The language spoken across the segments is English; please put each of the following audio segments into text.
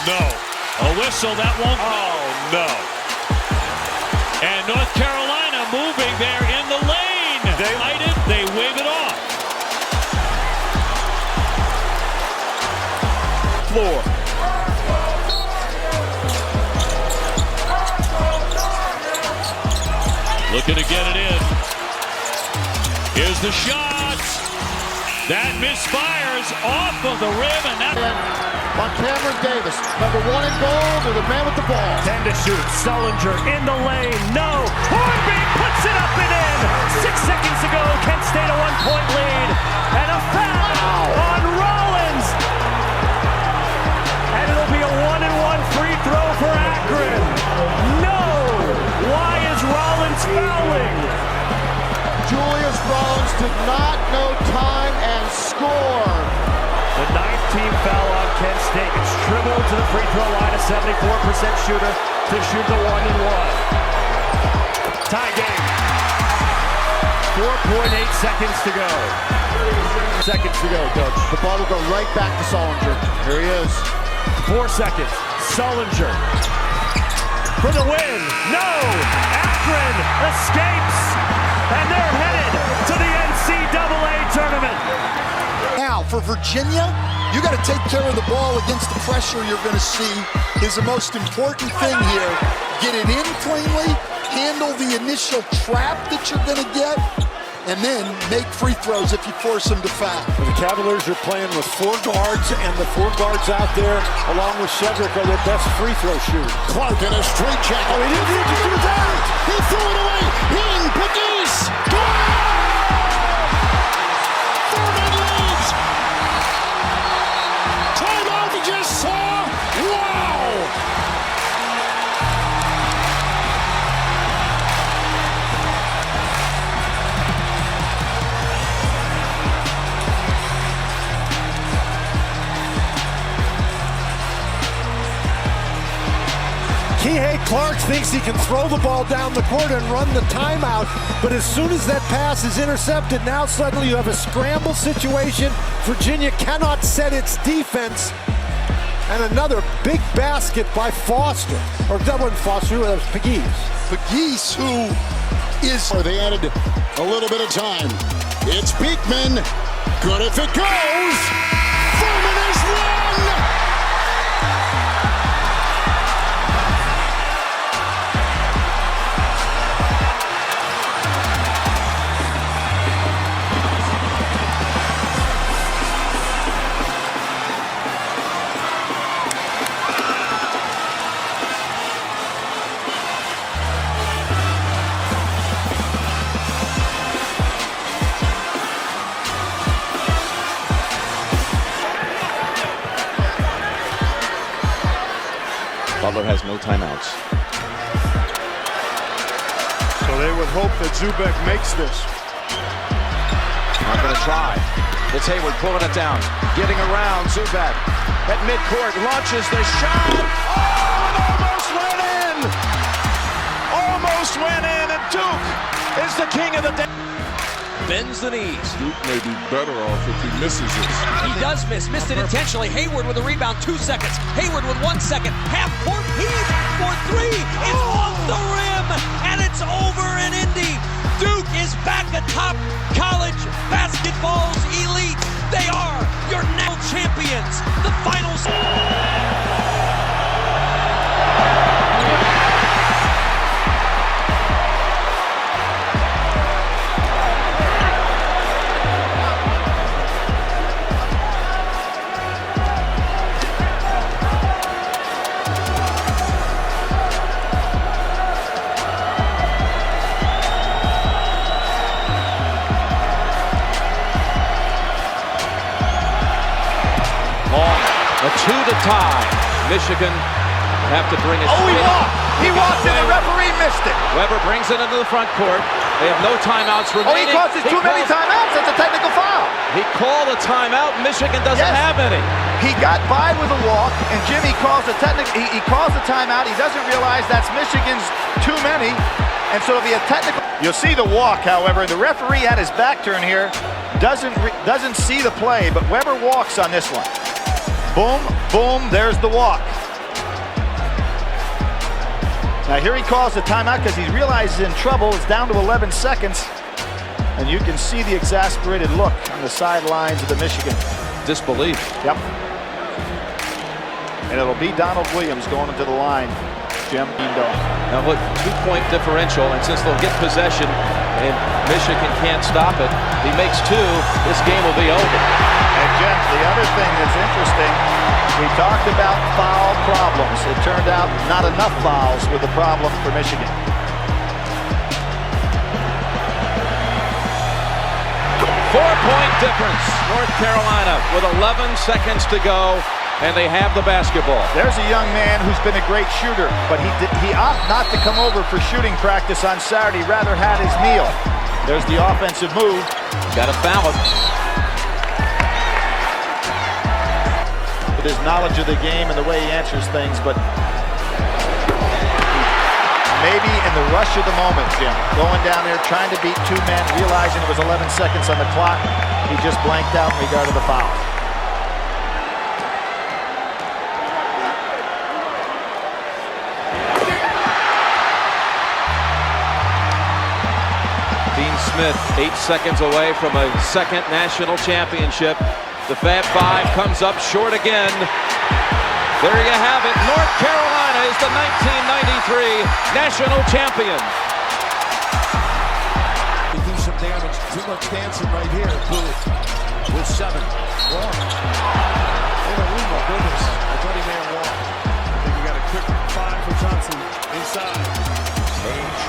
no. A whistle that won't. Oh, no. And North Carolina moving there in the lane. They light it, they wave it off. Floor. Looking to get it in. Here's the shot. That misfires off of the rim, and that. On Cameron Davis, number 1 in goal to the man with the ball. 10 to shoot. Sullinger in the lane. No. Heartbreak puts it up and in. 6 seconds to go. Kent State a 1-point lead. And a foul on Rollins. And it'll be a 1-and-1 free throw for Akron. No. Why is Rollins fouling? Julius Rollins did not know time and score. The 9th team foul on Kent State. It's dribbled to the free throw line, a 74% shooter to shoot the 1-and-1. Tie game. 4.8 seconds to go. Seconds to go, Coach. The ball will go right back to Sullinger. Here he is. 4 seconds. Sullinger for the win. No! Akron escapes, and they're headed to the NCAA tournament. Now, for Virginia, you got to take care of the ball against the pressure you're going to see is the most important thing here. Get it in cleanly, handle the initial trap that you're going to get, and then make free throws if you force them to foul. The Cavaliers are playing with 4 guards, and the 4 guards out there, along with Cedric, are their best free throw shooters. Clark in a straight jacket. Oh, he didn't need to do that! He threw it away. In, Pegues. Thurman leads. Timeout we just saw. Wow. Kihei Clark thinks he can throw the ball down the court and run the timeout, but as soon as that pass is intercepted, now suddenly you have a scramble situation. Virginia cannot set its defense. And another big basket by Foster. Or that wasn't Foster, that was Pegues. Pegues, who is... Or they added a little bit of time. It's Beekman. Good if it goes. Furman is one. Butler has no timeouts. So they would hope that Zubek makes this. Not going to try. It's Hayward pulling it down. Getting around Zubek. At midcourt, launches the shot. Oh, it almost went in! Almost went in, and Duke is the king of the day. Bends the knees. Duke may be better off if he misses this. He does miss. Missed it intentionally. Hayward with a rebound. 2 seconds. Hayward with 1 second. Half-court heave for 3. It's off the rim, and it's over in Indy. Duke is back atop college basketball's elite. They are your now champions. The finals. A 2 to tie. Michigan have to bring it. Oh, he walked! He walked and the referee missed it. Weber brings it into the front court. They have no timeouts remaining. Oh, he caused it too many timeouts. That's a technical foul. He called a timeout. Michigan doesn't have any. He got by with a walk, and Jimmy calls a technical. He calls a timeout. He doesn't realize that's Michigan's too many, and so it'll be a technical. You'll see the walk, however. The referee had his back turned here. Doesn't see the play, but Weber walks on this one. Boom, boom. There's the walk. Now here he calls the timeout because he realizes he's in trouble. It's down to 11 seconds. And you can see the exasperated look on the sidelines of the Michigan. Disbelief. Yep. And it'll be Donald Williams going into the line. Jim. Now look, 2-point differential, and since they'll get possession and Michigan can't stop it, he makes 2, this game will be over. And Jim, the other thing that's interesting, we talked about foul problems. It turned out not enough fouls were the problem for Michigan. Four-point difference. North Carolina with 11 seconds to go, and they have the basketball. There's a young man who's been a great shooter, but he opted not to come over for shooting practice on Saturday, rather had his meal. There's the offensive move. Got to foul him. With his knowledge of the game and the way he answers things, but maybe in the rush of the moment, Jim, going down there, trying to beat 2 men, realizing it was 11 seconds on the clock, he just blanked out in regard to the foul. Dean Smith, 8 seconds away from a second national championship. The Fab Five comes up short again. There you have it. North Carolina is the 1993 national champion. They do some damage. Too much dancing right here. Booth with 7. Whoa. Oh my goodness. I thought he may have walked. I think we got a quick 5 for Johnson inside. Page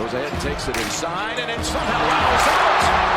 goes ahead and takes it inside, and it somehow rattles out.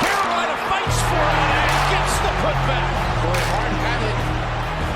Carolina fights for it and gets the putback. Boy, hard had it.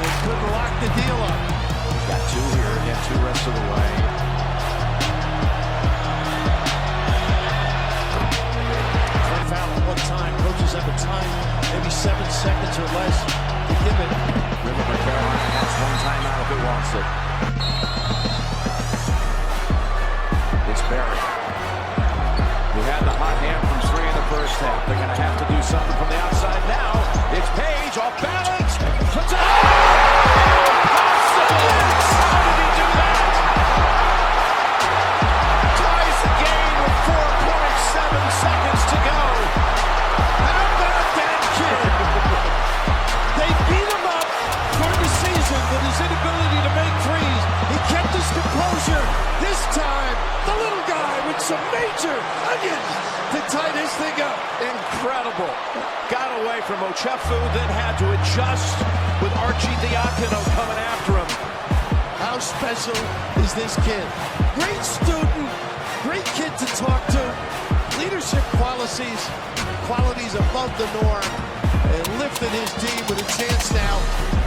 They couldn't lock the deal up. Got 2 here, again 2 rest of the way. One foul at one time. Coaches have a time, maybe 7 seconds or less to give it. Remember, Carolina has 1 timeout if it wants it. It's Barry, who had the hot hand from 3 in the first half. They're going to have to do something from the outside now. It's Page off balance. Puts it up. Impossible. How did he do that? Ties the game with 4.7 seconds to go. How about that kid? They beat him up for the season with his inability to make threes. He kept his composure. This time, the little guy with some major onions to tie this thing up. Incredible. Got away from Ochefu, then had to adjust with Archie Diacono coming after him. How special is this kid? Great student, great kid to talk to. Leadership qualities above the norm, and lifted his team with a chance now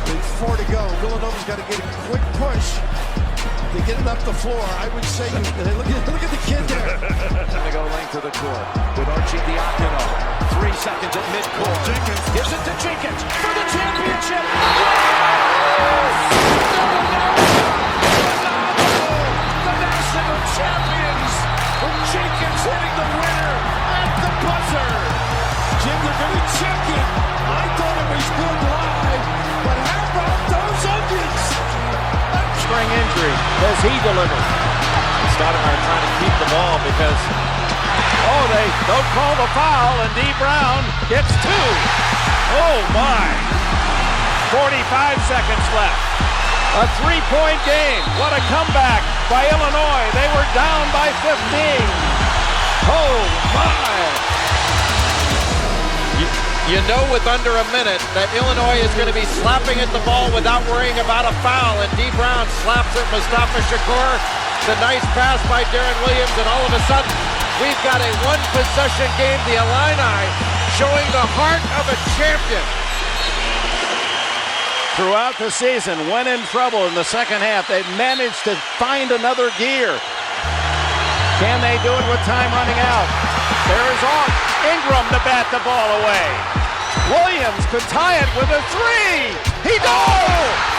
with 4 to go. Villanova's got to get a quick push to get it up the floor. I would say, look at the kid there. Gonna go length to the court with Archie Diacono. 3 seconds at midcourt. Jenkins gives it to Jenkins for the championship. The national champions with Jenkins hitting the winner at the buzzer. Jim, they're going to check it. I thought it was good live, but how about those onions? Spring injury. Does he deliver? Stoudemire trying to keep the ball because, they don't call the foul, and D. Brown gets 2. Oh, my. 45 seconds left. A 3-point game. What a comeback by Illinois. They were down by 15. Oh, my. You know with under a minute that Illinois is going to be slapping at the ball without worrying about a foul, and D. Brown slaps at Mustafa Shakur. The nice pass by Darren Williams, and all of a sudden, we've got a 1-possession game. The Illini showing the heart of a champion. Throughout the season, when in trouble in the second half, they've managed to find another gear. Can they do it with time running out? There is Ingram to bat the ball away. Williams could tie it with a 3. He does!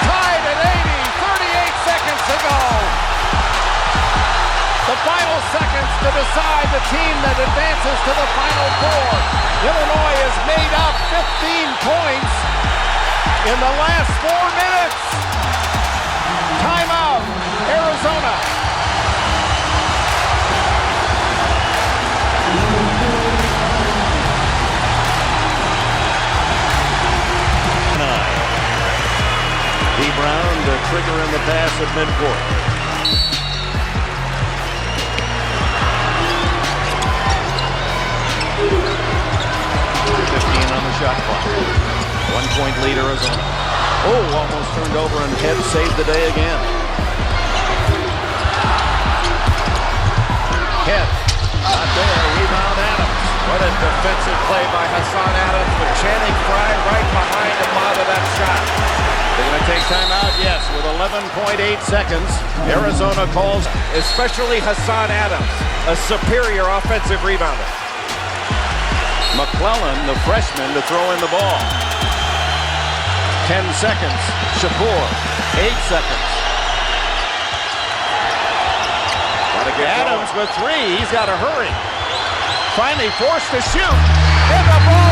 Tied at 80, 38 seconds to go. The final seconds to decide the team that advances to the Final Four. Illinois has made up 15 points. in the last 4 minutes. Timeout, Arizona. D. Brown, the trigger in the pass at midcourt. 15 on the shot clock. 1-point lead Arizona. Oh, almost turned over and head saved the day again. Head, not there. Rebound Adams. What a defensive play by Hassan Adams with Channing Frye right behind him out of that shot. They're going to take timeout, yes, with 11.8 seconds. Arizona calls, especially Hassan Adams, a superior offensive rebounder. McClellan, the freshman, to throw in the ball. 10 seconds. Shapour, 8 seconds. Adams with 3. He's got to hurry. Finally forced to shoot. And the ball